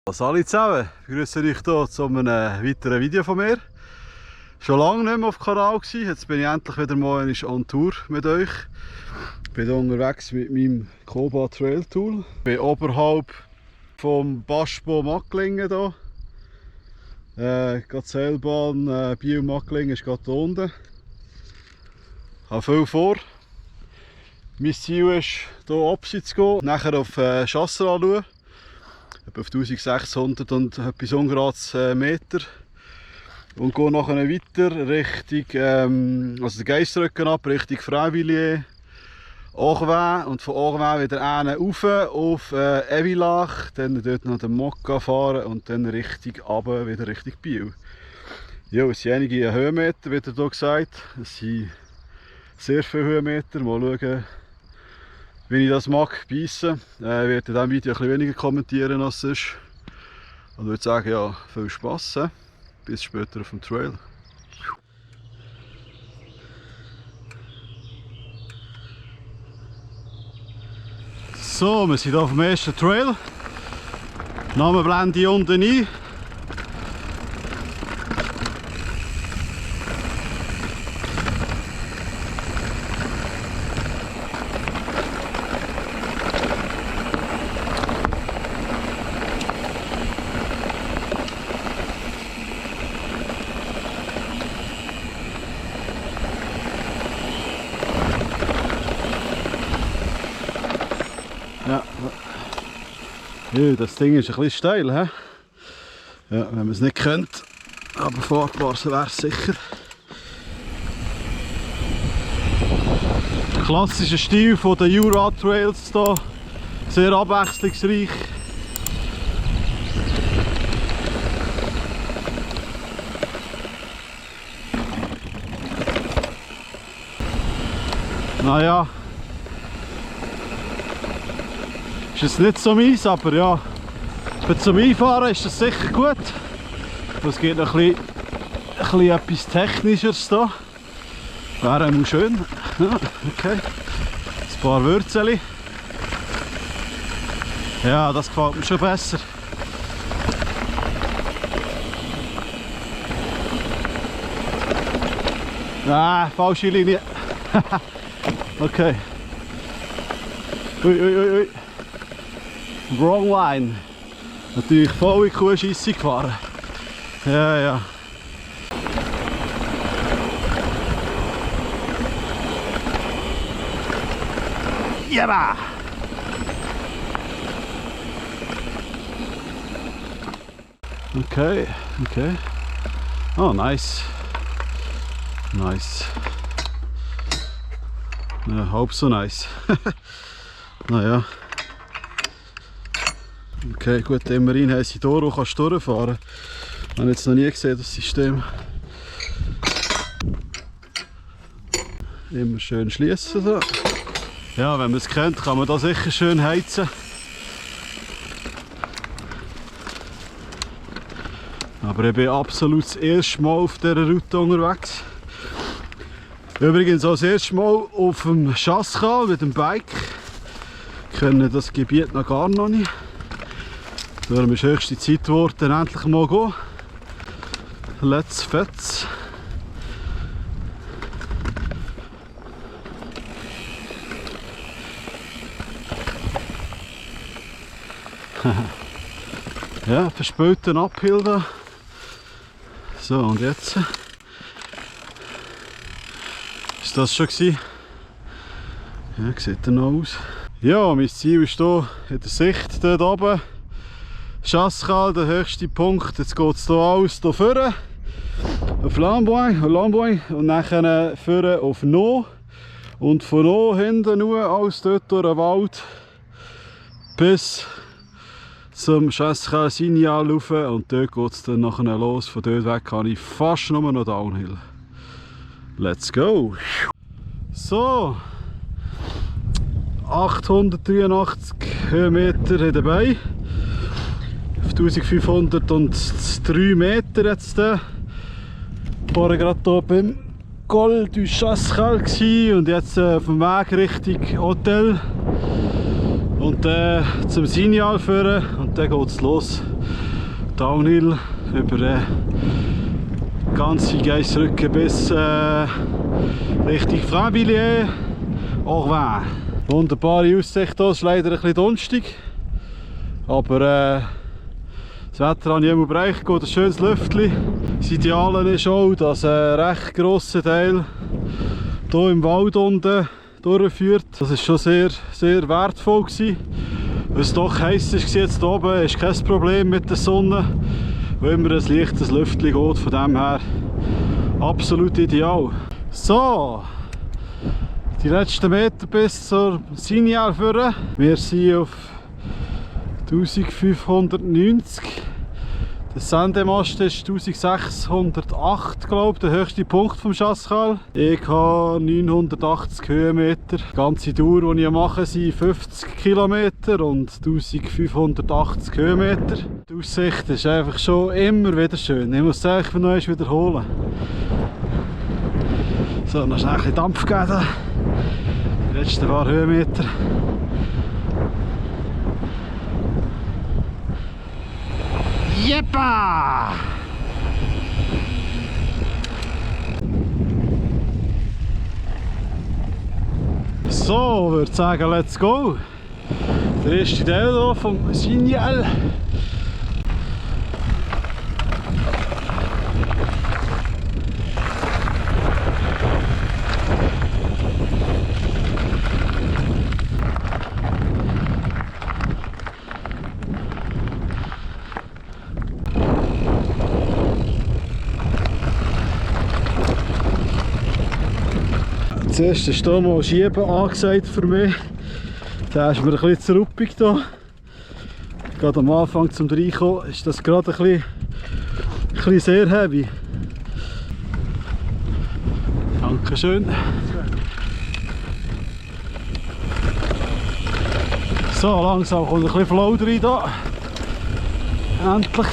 Hallo zusammen, ich begrüße euch hier zu einem weiteren Video von mir. Schon lange nicht mehr auf dem Kanal gewesen. Jetzt bin ich endlich wieder mal on Tour mit euch. Ich bin hier unterwegs mit meinem Koba Trail Tool. Ich bin oberhalb vom Baschbo Macklingen hier. Die Seilbahn Biel Macklingen ist gerade hier unten. Ich habe viel vor. Mein Ziel ist, hier abseits zu gehen, nachher auf Chasseral schauen. Etwa auf 1600 und etwas ungerades Meter. Und gehe nachher weiter Richtung, also den Geissrücken ab, Richtung Freiwillier, Aachwä und von Aachwä wieder rauf auf Evilach, dann dort nach dem Mokka fahren und dann Richtung runter, wieder Richtung Biel. Ja, es sind einige Höhenmeter, wird hier gesagt. Es sind sehr viele Höhenmeter. Mal schauen, wie ich das mag, beißen. Ich werde in diesem Video ein bisschen weniger kommentieren als sonst. Und würde sagen, ja, viel Spass. Bis später auf dem Trail. So, wir sind hier auf dem ersten Trail. Namen blende ich unten ein. Ja, das Ding ist ein bisschen steil, he? Ja, wenn man es nicht kennt, aber fahrbar wäre es sicher. Klassischer Stil von den Jura Trails hier, sehr abwechslungsreich. Naja. Ist es nicht so meins, aber ja, für zum Einfahren ist das sicher gut. Es gibt noch ein bisschen etwas Technischeres hier. Wäre auch schön. Ja, okay. Ein paar Würzeli. Ja, das gefällt mir schon besser. Ah, falsche Linie. Okay. Ui, ui, ui, ui. Wrong line. Natürlich voll in die Kuhscheisse gefahren. Ja, ja. Ja! Okay, okay. Oh, nice. Nice. Ja, hope so nice. Naja. Okay, gut, immerhin haben sie hier, wo kannst du durchfahren. Ich habe jetzt noch nie gesehen, das System. Immer schön schließen. So. Ja, wenn man es kennt, kann man da sicher schön heizen. Aber ich bin absolut das erste Mal auf dieser Route unterwegs. Übrigens auch das erste Mal auf dem Chasseral mit dem Bike. Ich kenne das Gebiet noch gar noch nicht. Darum ist höchste Zeit geworden, endlich mal gehen. Let's fetz. Ja, verspülten Uphill da. So, und jetzt ist das schon gewesen. Ja, sieht er noch aus. Ja, mein Ziel ist hier in der Sicht dort oben. Chasseral, der höchste Punkt. Jetzt geht es hier alles hier vorne auf Lamboy und nachher vorne auf No. Und von No hinten nur alles dort durch den Wald bis zum Chasseral Signal rauf. Und dort geht es dann nachher los. Von dort weg kann ich fast nur noch Downhill. Let's go! So, 883 Höhenmeter dabei. 1503 Meter jetzt. Ich war gerade hier beim Col du Chasseral und jetzt auf dem Weg Richtung Hotel und zum Signal führen und dann geht es los. Downhill über ganze Geissrücken bis Richtung Frainvilliers, Orvin. Wunderbare Aussicht hier, ist leider ein bisschen dunstig, aber das Wetter habe ich immer bereicht, geht ein schönes Lüftchen. Das Ideale ist auch, dass ein recht grosser Teil hier im Wald unten durchführt. Das war schon sehr, sehr wertvoll gewesen. Weil es doch heiß war jetzt hier oben, ist kein Problem mit der Sonne, weil immer ein leichtes Lüftchen geht, von dem her absolut ideal. So, die letzten Meter bis zur Signal führen. Wir sind auf 1590. Der Sendemast ist 1608, glaube ich, der höchste Punkt vom Chasseral. Ich habe 980 Höhenmeter. Die ganze Dauer, die ich mache, sind 50 Kilometer und 1580 Höhenmeter. Die Aussicht ist einfach schon immer wieder schön. Ich muss es einfach noch einmal wiederholen. So, noch schnell ein bisschen Dampf geben. Die letzten paar Höhenmeter. Jeppa! So, würde ich sagen, let's go! Der erste Teil hier vom Signal. Zuerst ist hier mal Schieben angesagt für mich. Da ist mir ein bisschen zu ruppig hier. Gerade am Anfang zum Reinkommen ist das gerade ein bisschen sehr heavy. Dankeschön. So, langsam kommt ein bisschen Flow rein hier. Endlich.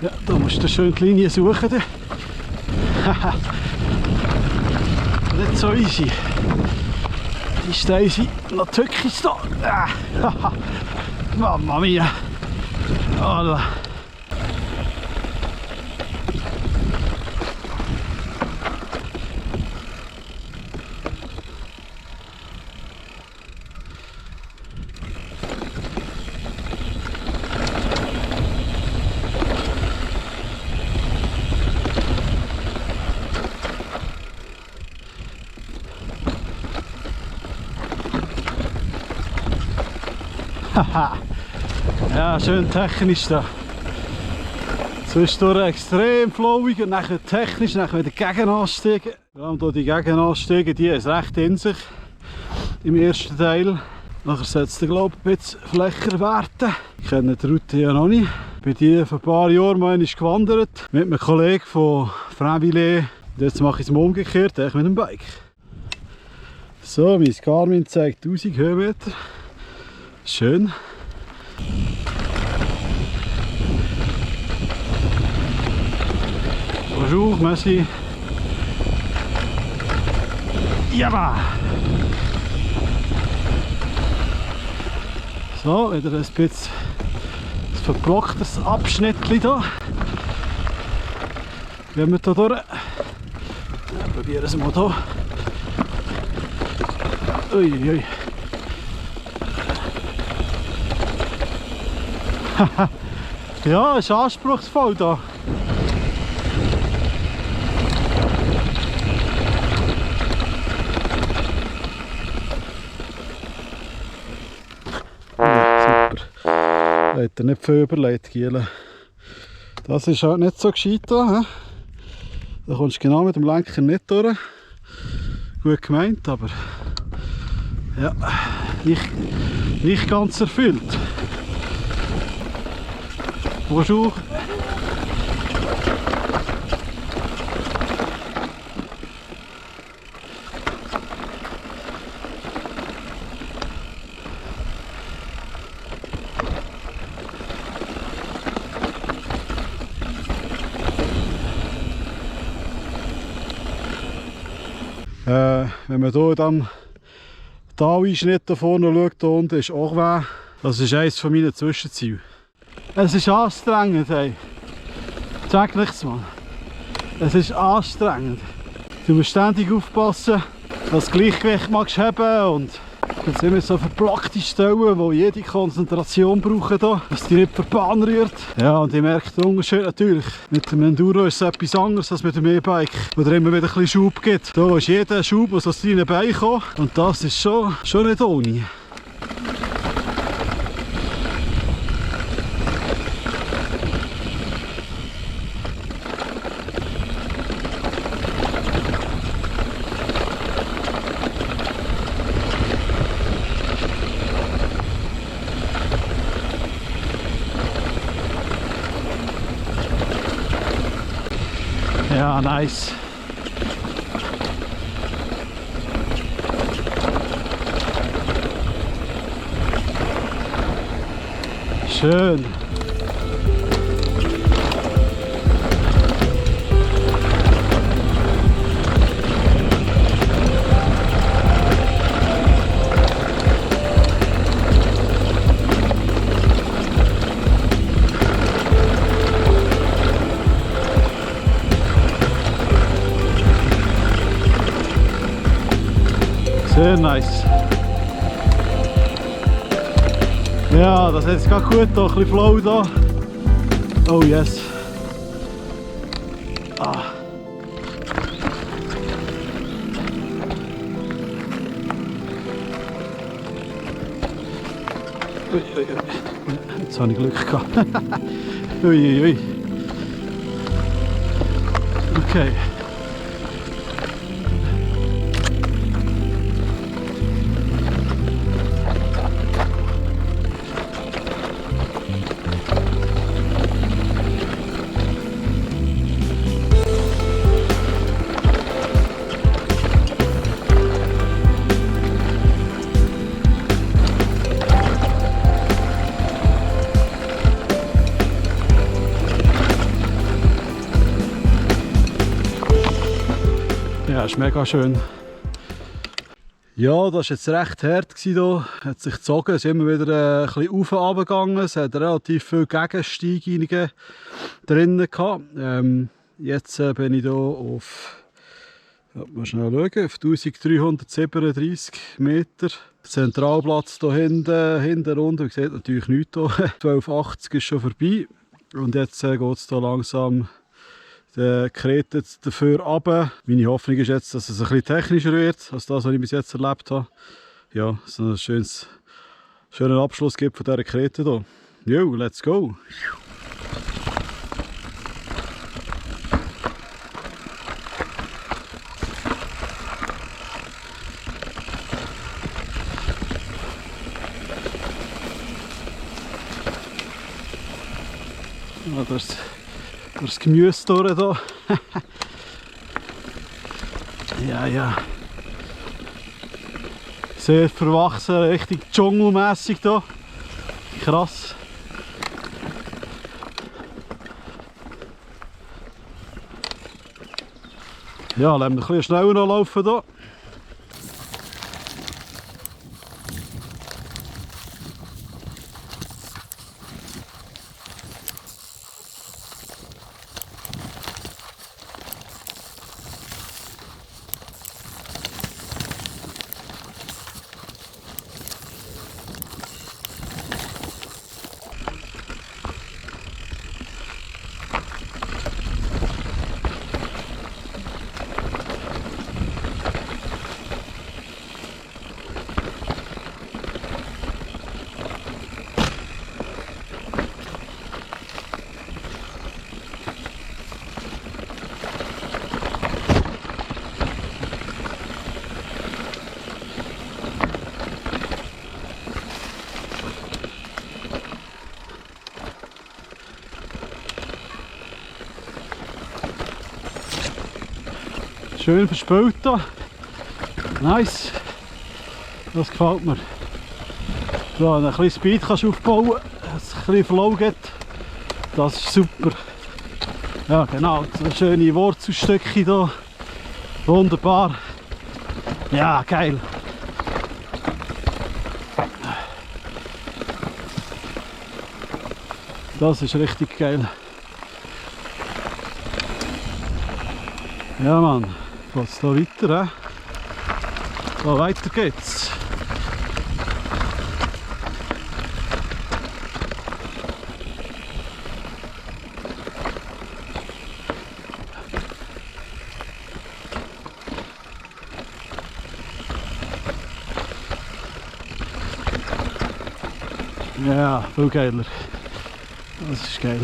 Ja, da musst du schön die Linie suchen. Nicht so easy. Die Steine sind noch tückisch da. Mamma mia. Oh, ja, schön technisch da. Zwischendurch extrem flowig und nachher technisch, nachher wieder Gegenanstiege. Vor allem hier die Gegenanstiege, die haben es recht in sich im ersten Teil. Nachher setzt der, glaube ich, ein bisschen flächer werden. Ich kenne die Route ja noch nicht. Ich bin die vor ein paar Jahren mal gewandert mit einem Kollegen von Frainvilliers. Jetzt mache ich es mal umgekehrt, mit dem Bike. So, mein Garmin zeigt 1000 Höhenmeter. Schön. Bonjour, merci. Ja! So, wieder ein bisschen ein verblocktes Abschnittchen hier. Gehen wir hier durch. Ja, probieren es mal hier. Uiuiui. Ja, ist anspruchsvoll hier. Hat er nicht viel überlegt, Giele. Das ist halt nicht so gescheit hier. Da kommst du genau mit dem Lenker nicht durch. Gut gemeint, aber ja, nicht ganz erfüllt. Bonjour. Wenn man hier in diesem Taleinschnitt da vorne schaut, da unten ist auch weh. Das ist eines von meinen Zwischenzielen. Es ist anstrengend, hey. Sag nichts, Mann. Es ist anstrengend. Du musst ständig aufpassen, dass du das Gleichgewicht magst haben und jetzt sind wir so verplackte Stellen, die jede Konzentration brauchen, da, dass die nicht vor die Bahn rührt. Ja, und ich merke den Unterschied natürlich. Mit dem Enduro ist es etwas anderes als mit dem E-Bike, wo es immer wieder ein bisschen Schub gibt. Da ist jeder Schub aus deinen Beinen gekommen und das ist schon nicht ohne. Ja, nice. Schön. Sehr nice. Ja, das ist jetzt gerade gut, da ein bisschen Flow da. Oh yes. Ah. Ui, ui, ui. Jetzt habe ich Glück gehabt. Ui, ui, ui. Okay. Ja, ist mega schön. Ja, das war jetzt recht hart hier. Hat sich gezogen, es ist immer wieder ein bisschen auf und runter gegangen. Es hat relativ viele Gegensteigungen drin gehabt. Jetzt bin ich hier auf, mal schnell schauen, auf 1337 Meter. Zentralplatz hier hinten runter. Ihr seht natürlich nichts hier. 1280 ist schon vorbei. Und jetzt geht es hier langsam der kretet dafür runter. Meine Hoffnung ist jetzt, dass es ein bisschen technischer wird, als das, was ich bis jetzt erlebt habe. Ja, dass es einen schönen Abschluss gibt von dieser Krete hier. Jo, let's go! Ja, das Gemüse durch hier. Ja, ja. Sehr verwachsen, richtig dschungelmässig hier. Krass. Ja, lassen wir ein bisschen schneller noch laufen hier. Schön verspült hier. Nice. Das gefällt mir. So, ein bisschen Speed kannst du aufbauen, dass es ein bisschen Flow gibt. Das ist super. Ja genau, so schöne Wurzelstücke hier. Wunderbar. Ja, geil. Das ist richtig geil. Ja Mann, geht's da weiter, So, weiter geht's. Ja, viel geiler. Das ist geil.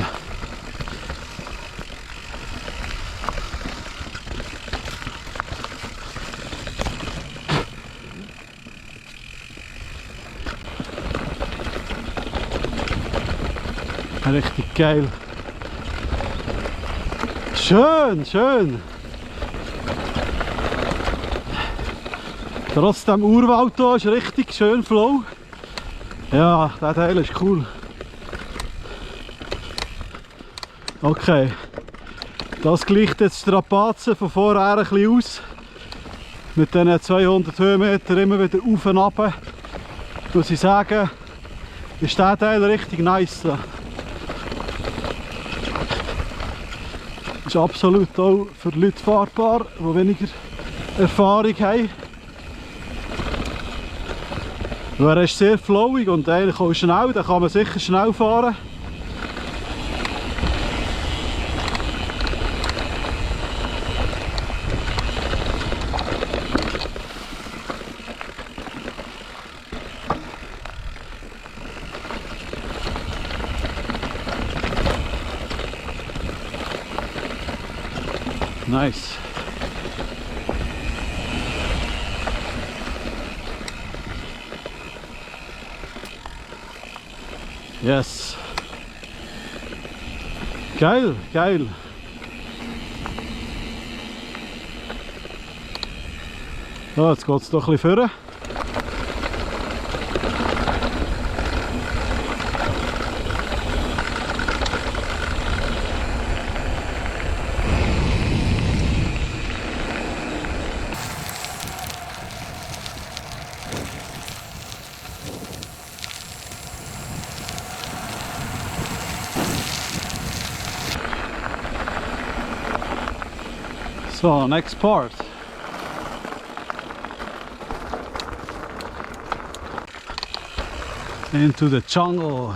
Richtig geil. Schön, schön. Trotzdem Urwald hier ist richtig schön Flow. Ja, der Teil ist cool. Okay. Das gleicht jetzt die Strapazen von vorher ein bisschen aus. Mit diesen 200 Höhenmeter immer wieder auf und ab. Muss ich sagen, ist der Teil richtig nice. Ist absolut auch für Leute fahrbar, die weniger Erfahrung haben. Er ist sehr flowig und eigentlich auch schnell, da kann man sicher schnell fahren. Nice. Yes. Geil, geil. So, jetzt geht es doch ein bisschen vorwärts. So, next part. Into the jungle.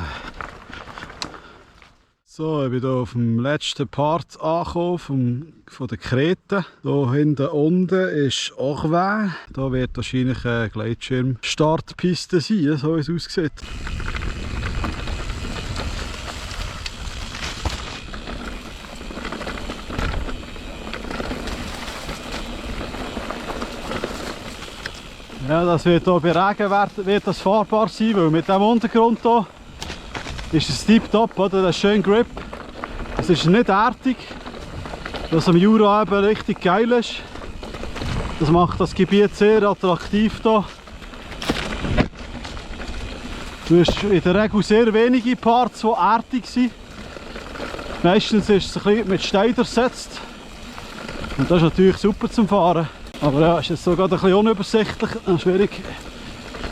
So, ich bin hier auf dem letzten Part angekommen von der Krete. Hier hinten unten ist Orvin. Da wird wahrscheinlich eine Gleitschirm-Startpiste sein, so wie es aussieht. Ja, das wird hier bei Regen wird das fahrbar sein, weil mit diesem Untergrund hier ist es tiptop, oder? Das ist schön Grip. Es ist nicht erdig, was am Jura eben richtig geil ist. Das macht das Gebiet sehr attraktiv hier. Du hast in der Regel sehr wenige Parts, die erdig sind. Meistens ist es ein bisschen mit Stein ersetzt. Und das ist natürlich super zum Fahren. Aber ja, ist jetzt so gerade ein bisschen unübersichtlich, schwierig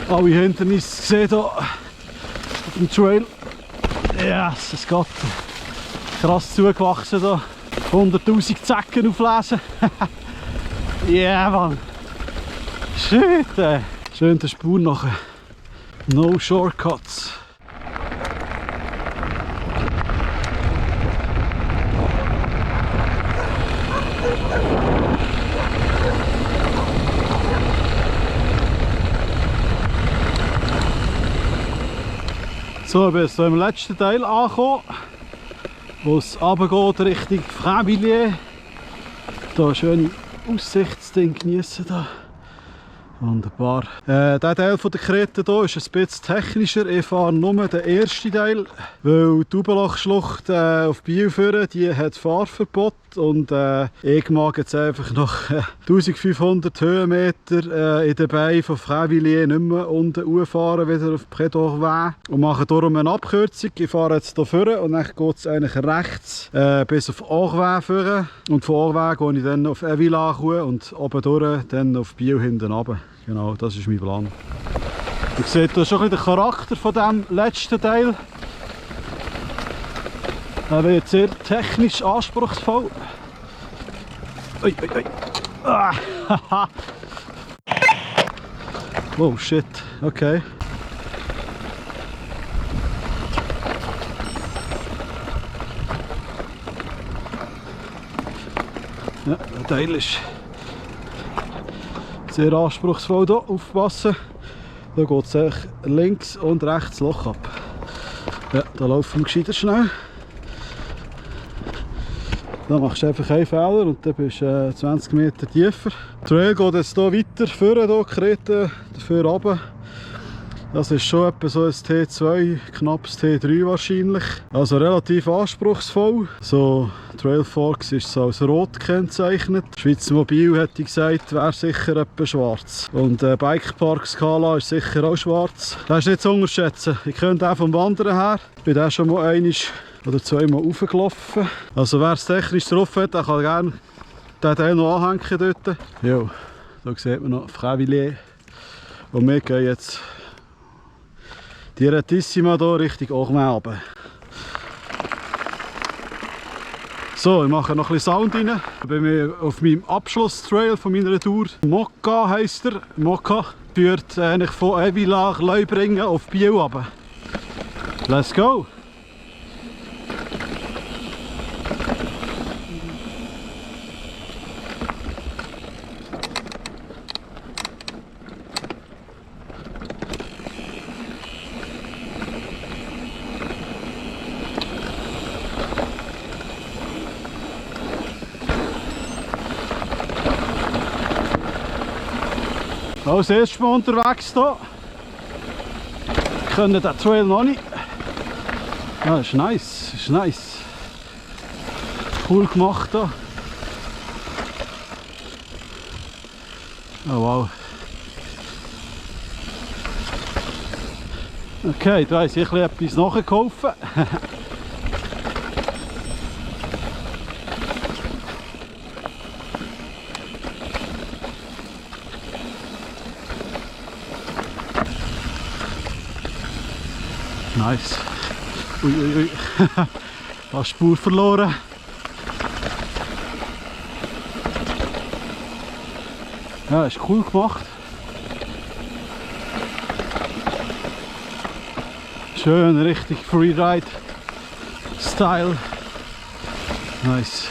alle Hindernisse zu sehen hier auf dem Trail. Yes, es geht krass zugewachsen hier. 100'000 Zecken auflesen. Yeah, Mann. Shit, ey. Schön der Spur nachher. No shortcuts. So, ich bin jetzt im letzten Teil angekommen, wo es runtergeht Richtung Främilier. Hier schöne Aussichtsding genießen. Wunderbar. Der Teil von der Kreta hier ist ein bisschen technischer. Ich fahre nur den ersten Teil, weil die Ubelachschlucht auf Biel führen, die hat Fahrverbot und ich mag jetzt einfach noch 1500 Höhenmeter in den Beinen von Freiwilligen nicht mehr unten hochfahren, wieder auf Prédorweg und mache darum eine Abkürzung. Ich fahre jetzt hier vorne und dann geht es eigentlich rechts bis auf Orweg führen und von Orweg gehe ich dann auf Evilach und oben durch dann auf Biel hinten runter. Genau, das ist mein Plan. Ihr seht hier schon ein bisschen den Charakter von diesem letzten Teil. Er wird sehr technisch anspruchsvoll. Ui, ui, ui. Ah, oh shit, okay. Ja, der Teil ist sehr anspruchsvoll hier, aufpassen. Da geht es links und rechts Loch ab. Ja, da laufen wir gescheiter schnell. Da machst du einfach einen Fehler und dann bist du 20 Meter tiefer. Der Trail geht jetzt hier weiter, vorne Kreta, dafür runter. Das ist schon etwa so ein T2, knappes T3 wahrscheinlich. Also relativ anspruchsvoll. So Trail Forks ist so als rot gekennzeichnet. Schweizer Mobil, hätte ich gesagt, wäre sicher etwa schwarz. Und Bikepark Scala ist sicher auch schwarz. Das ist nicht zu unterschätzen. Ich könnte auch vom Wandern her. Ich bin da schon mal einmal oder zweimal raufgelaufen. Also wer es technisch drauf hat, der kann gerne den Teil noch anhängen dort. Jo, da sieht man noch Freiwillige. Und wir gehen jetzt die Retissima hier Richtung Orweg. So, ich mache noch ein bisschen Sound rein. Ich bin auf meinem Abschlusstrail von meiner Tour. Mokka heisst er. Mokka führt eigentlich von Evilach Leubringen auf Biel runter. Let's go! Als erstes Mal unterwegs hier. Wir können den Trail noch nicht. Ja, das ist nice, das ist nice. Cool gemacht hier. Oh wow. Okay, da ist ich etwas nachgeholfen. Nice. Ui, ui, ui. Fast Spur verloren. Ja, ist cool gemacht. Schön, richtig Freeride Style. Nice.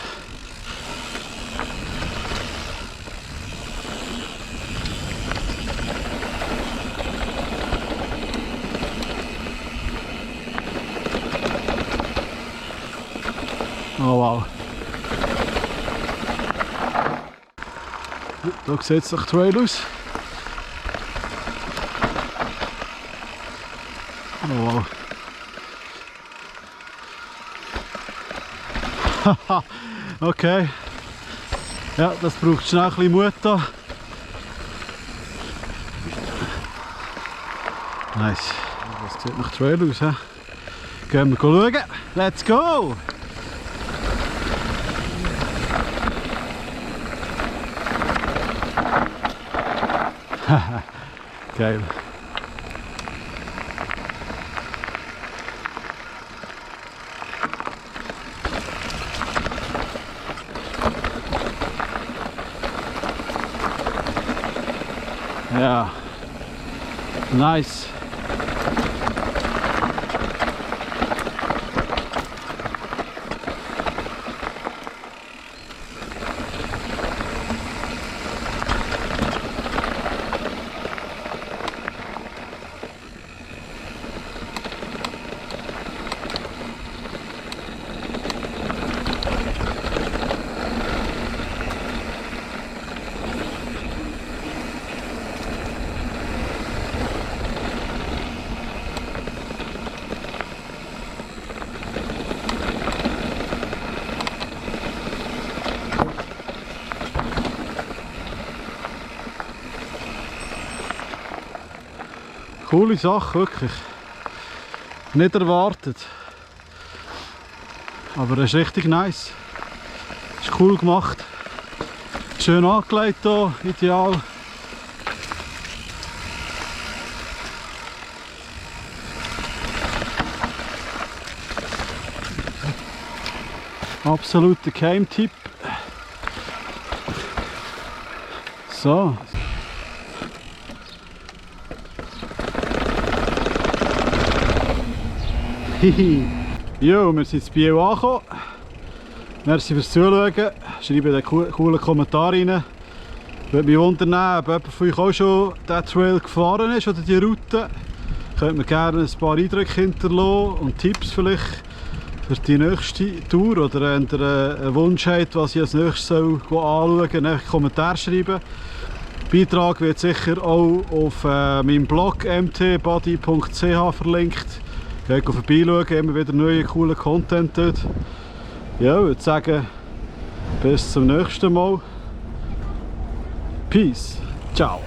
Oh wow. Da sieht es nach Trail aus. Oh wow. Okay. Ja, das braucht schnell ein bisschen Mut da. Nice. Das sieht nach Trail aus. He? Gehen wir schauen. Let's go! Geil. Ja, nice. Coole Sache, wirklich. Nicht erwartet. Aber es ist richtig nice. Ist cool gemacht. Schön angelegt hier, ideal. Absoluter Keimtipp. So. Jo, wir sind in Biel angekommen. Merci fürs Zuschauen. Schreibt einen coolen Kommentar rein. Würde mich wundern, ob jemand von euch auch schon diesen Trail gefahren ist oder die Route. Könnt mir gerne ein paar Eindrücke hinterlassen und Tipps vielleicht für die nächste Tour. Oder wenn ihr einen Wunsch habt, was ich als nächstes anschauen soll, in den Kommentar schreiben. Der Beitrag wird sicher auch auf meinem Blog mtbuddy.ch verlinkt. Geht vorbeischauen, immer wieder neuen coolen Content dort. Ja, ich würde sagen, bis zum nächsten Mal. Peace. Ciao.